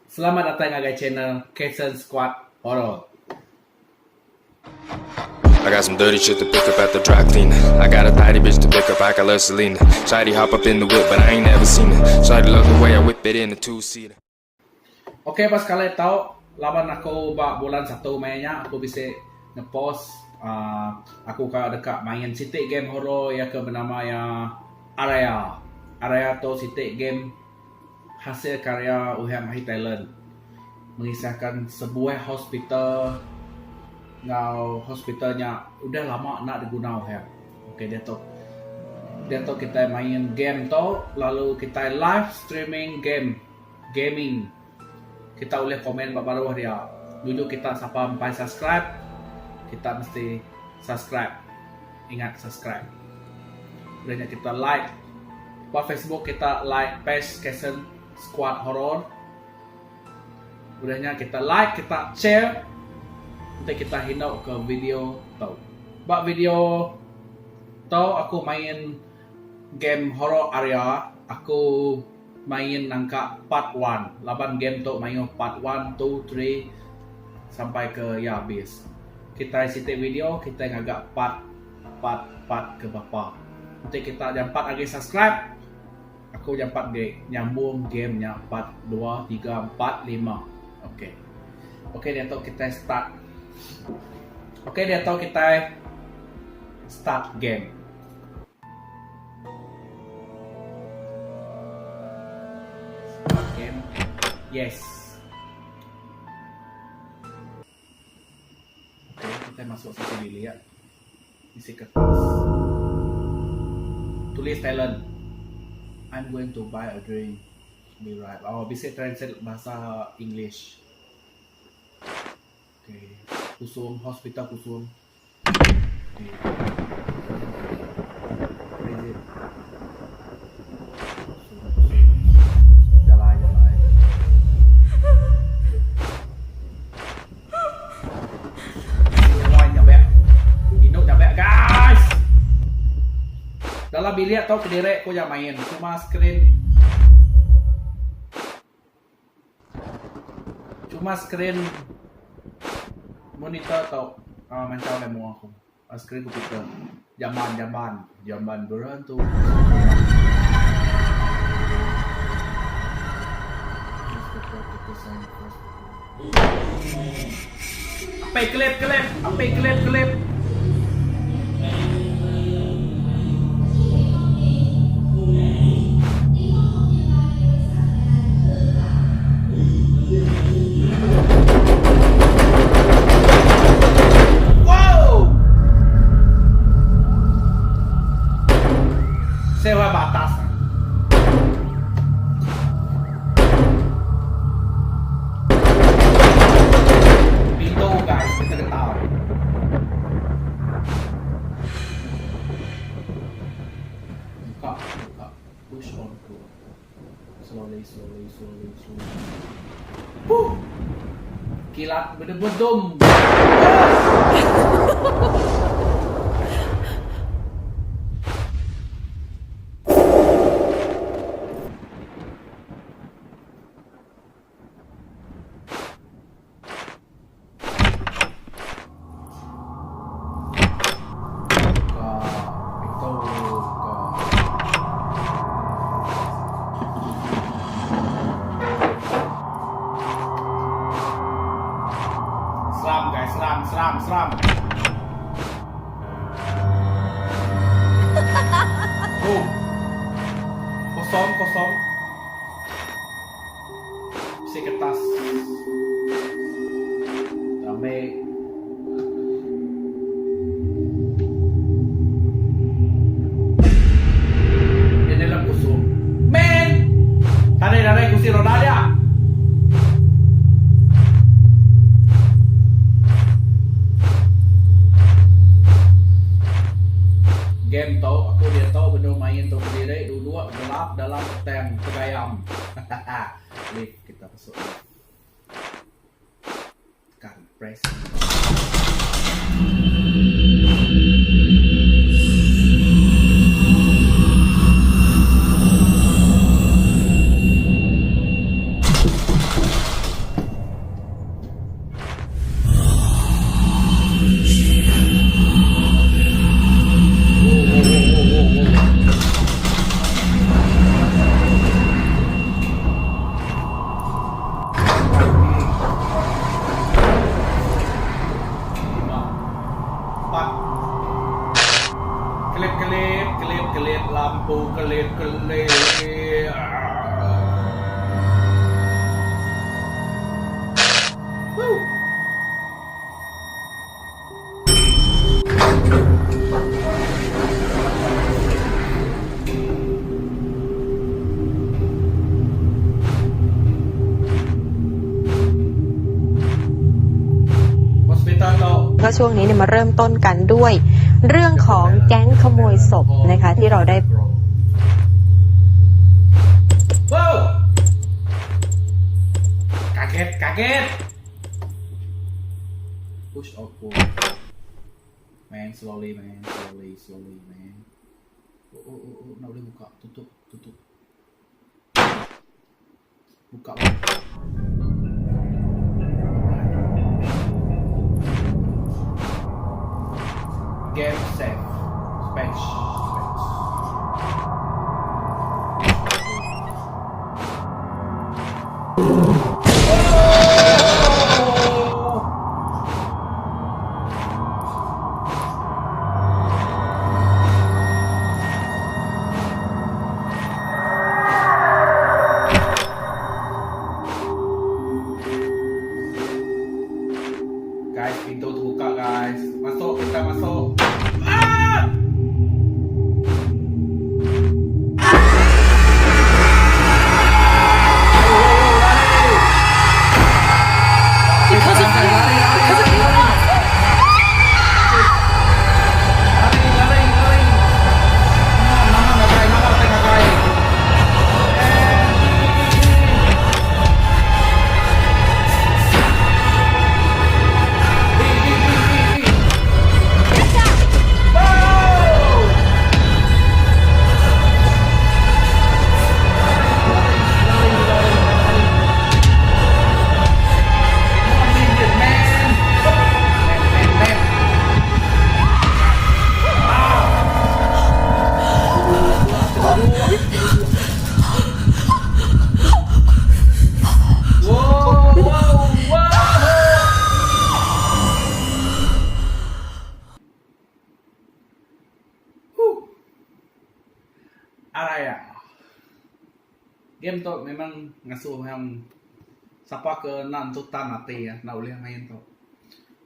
Selamat datang ke channel Kitchen Squad Horror. I got some dirty shit to pick up at the dry cleaner. I got a tidy bitch to pick up, I got love Selena. Shawty hop up in the whip, but I ain't never seen her. Shawty love the way I whip it in a two-seater. Okay, pas kalian tahu, laban aku bulan 1 mainnya, aku bisa ngepost. Aku dekat main sitik game horror yang bernama ARAYA. ARAYA tu sitik game hasil karya Uham Ahi Thailand, mengisahkan sebuah hospital. Hospitalnya udah lama nak digunakan ya. Okey, dia tu kita main game tu, lalu kita live streaming gaming. Kita boleh komen bawah dia. Dulu kita siapa sampai subscribe, kita mesti subscribe. Ingat subscribe. Udahnya kita like. Di Facebook kita like page Kitchen Squad Horror. Udahnya kita like, kita share. Nanti kita hinau ke video tau. Bak video tau aku main game horror ARAYA. Aku main nangka part 1. Laban game tu main part 1, 2, 3 sampai ke habis. Kita isi video, kita ngagak part ke berapa. Nanti kita jangan part lagi subscribe. Aku jangan part nyambung gamenya part 2, 3, 4, 5. Okey. Okey, dia tu kita start. Okey, dia tahu kita start game. Start game. Yes. Okey, kita masuk satu bilik ya. Isi kertas. Tulis Thailand. I'm going to buy a drink. Be right. Oh, bisa translate bahasa English. Okay. Kusum, hospital Kusum. Okay. Jalan. Inuk nyampe, guys. Dalam bilik tau kediri aku jangan main. Cuma screen monitor atau macam lemo aku. Screen komputer. Jamban berantu. Apa klip. Sewa batas. Pintu guys, kita ketawa. Buka. Push on to. Slowly. Kilat bedem. Seram. Oh. Kosong. Isi kertas. Ambil. Di dalam kusum. Men! Tarik kursi roda dia. Game tau, dia tahu benda main tu berdiri, dua gelap dalam tank tegayam. Lift kita masuk. Tekan press. ปูกระเลดกระเลวู้ ก็ช่วงนี้เนี่ยมาเริ่มต้นกันด้วยเรื่องของแก๊งขโมยศพนะคะที่เราได้kaget push or pull man slowly man slowly man nak boleh buka tutup buka game save space guys, pintu terbuka guys. Masuk, kita masuk. Ah! Because of ARAYA game tu memang ngasuh yang siapa ke nantutan mati ya nak boleh main tu.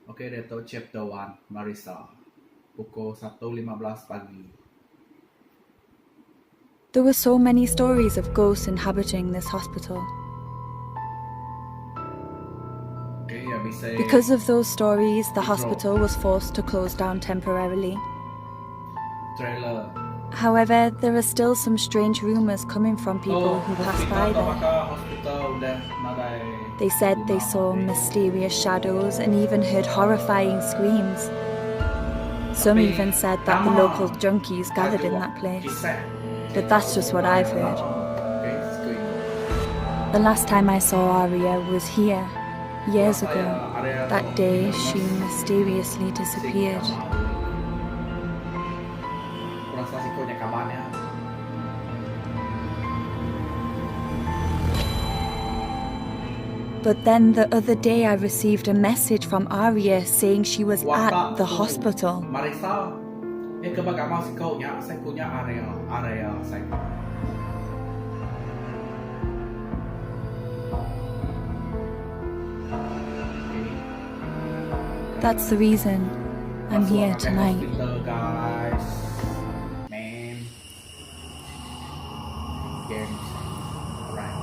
Okey, dia tu chapter 1 Marisa pukul 1.15 pagi. There were so many stories of ghosts inhabiting this hospital. Okay, ya bisa. Because of those stories, the hospital was forced to close down temporarily. Trailer. However, there are still some strange rumors coming from people who pass by there. They said they saw mysterious shadows and even heard horrifying screams. Some even said that the local junkies gathered in that place. But that's just what I've heard. The last time I saw ARAYA was here, years ago. That day, she mysteriously disappeared. But then the other day I received a message from ARAYA saying she was at the hospital. Marisa, ke bagama sikaunya, saya punya ARAYA saya. That's the reason I'm here tonight. Guys, man, games, right?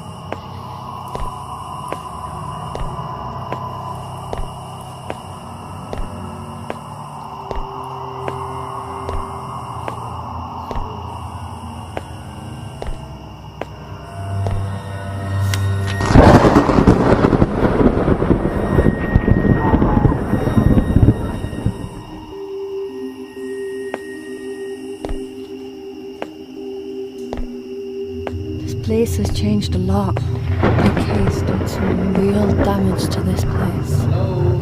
This place has changed a lot. The case did some real damage to this place.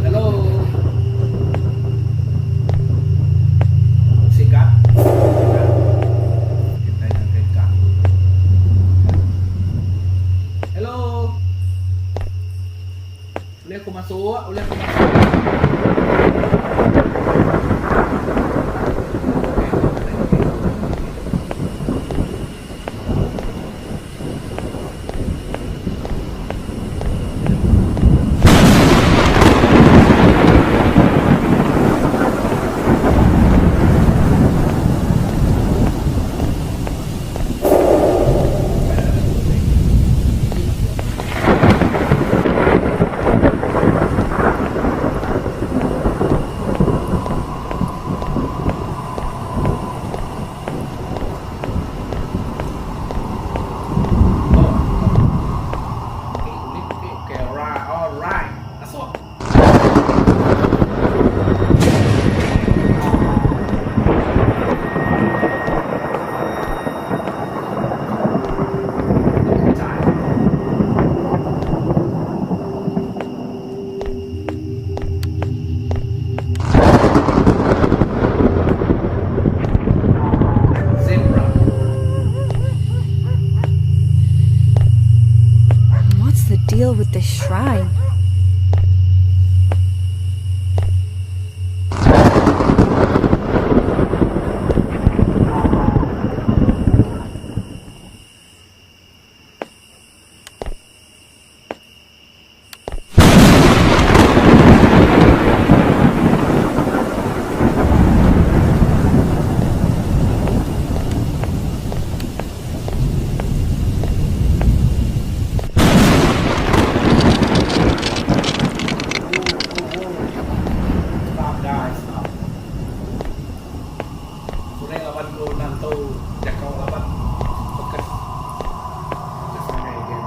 Hello. Sikat. Kita yang sikat. Hello. Boleh aku masuk? deal with this shrine? Stop guys, stop. Sunay laban ko nanto jakaw laban fokus. Fokus na kayo again.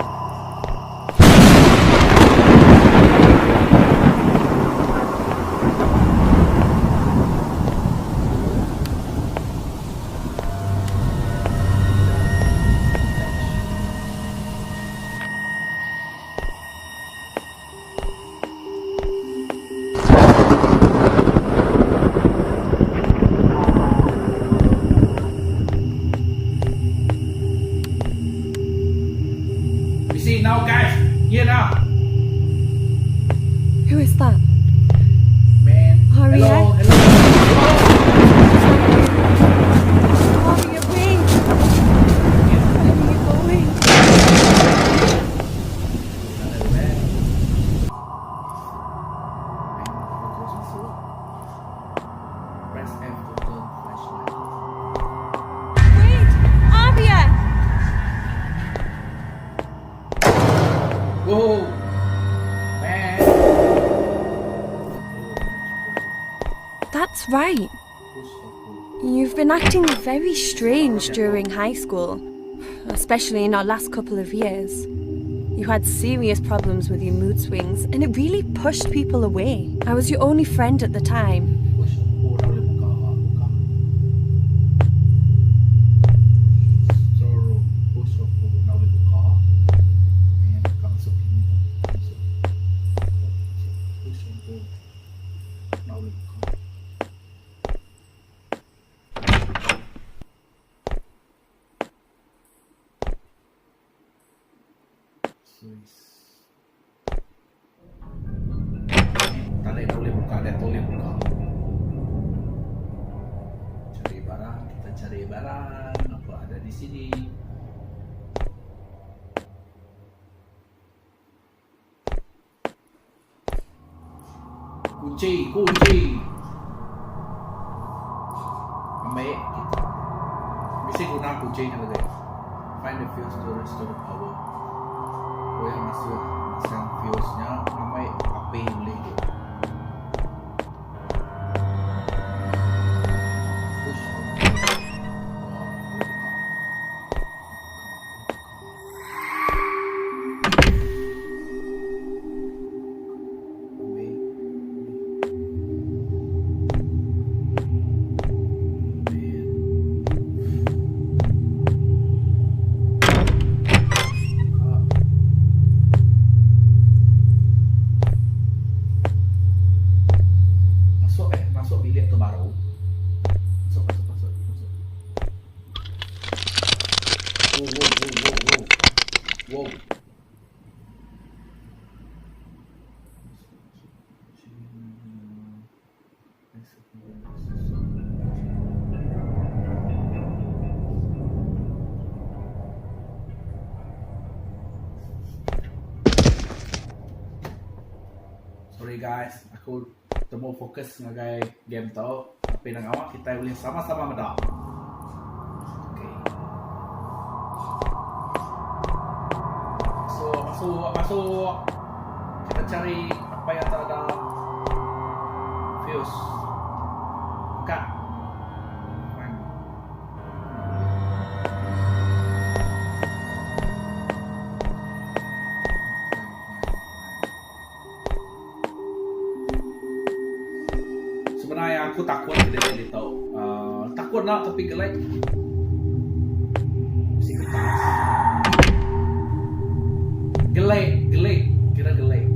We see now guys, here now. Who is that? Man. ARAYA? Hello. ARAYA, wait! Where are you going? Press F to turn flashlight. Wait! ARAYA! Whoa, man. That's right. You've been acting very strange during high school, especially in our last couple of years. You had serious problems with your mood swings, and it really pushed people away. I was your only friend at the time. Push up po na ulit buka. So, push up po na ulit buka. Ayan, kamasok yun. Kamasok. Push up po na ulit buka. Tadi na ulit buka, dito ulit buka. Cari barang, kita cari barang. Apa ada di sini? Kunci. Ambil kita. Bisa guna kunci ni lagi. Find the fuse to restore the power. Oh yang masang fuse-nya, ambil api boleh tu. Push. Masuk bilik tu baru. Masuk. Wow. Sorry guys, aku temu fokus ngagai game tau. Tapi nang awak kita boleh sama-sama medak. Okay. Masuk. Kita cari apa yang tak ada fuse. Buka. Sebenarnya aku takut dia tahu. Takut nak tapi gelap. Mesti kertas. Gelap. Kira gelap.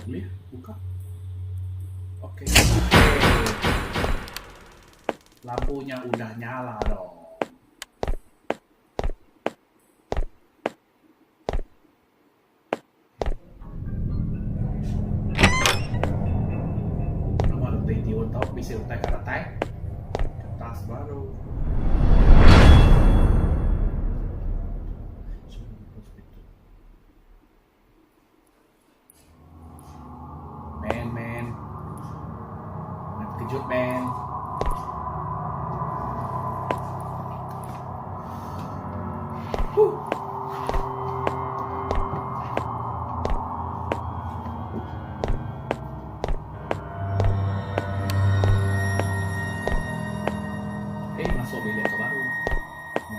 Boleh buka. Lampunya udah nyala dong. Nomor tiun tau bisa utai karatai. Tas baru. Men. Kejut men. Masuk bilik ke baru. Come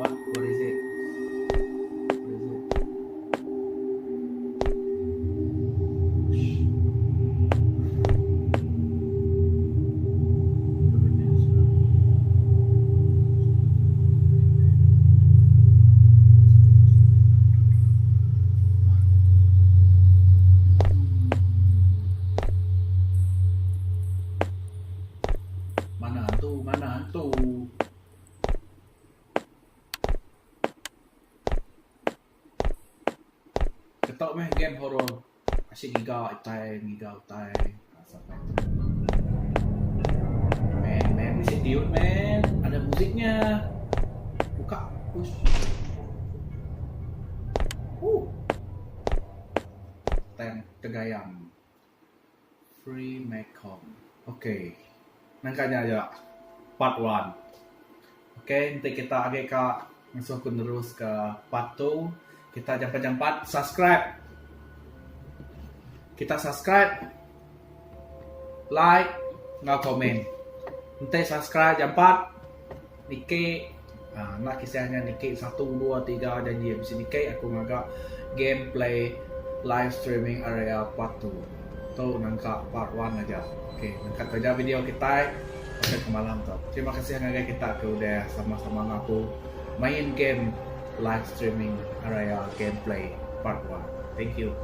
on. What is it? Mana hantu? Ketok meh game horor. Asyik ngigau utai. Sampai tu. Men, mesti tiut men. Ada musiknya. Buka, push. Tegayam. Free Macom. Okay. Nangkanya aja. Part 1. Okay, nanti kita agak langsung terus ke part 2. Kita jampat subscribe. Kita subscribe, like, nggak komen. Nanti subscribe jampat. Nike, nak kisahnya Nike 1, 2, 3 janji. Habis Nike aku ngagak gameplay live streaming area part 2. Tuh nangka part 1 aja. Okay, nangka kerja video kita. Sampai ke malam tu. Terima kasih yang kita udah sama-sama ngaku main game live streaming ARAYA gameplay part 1. Thank you.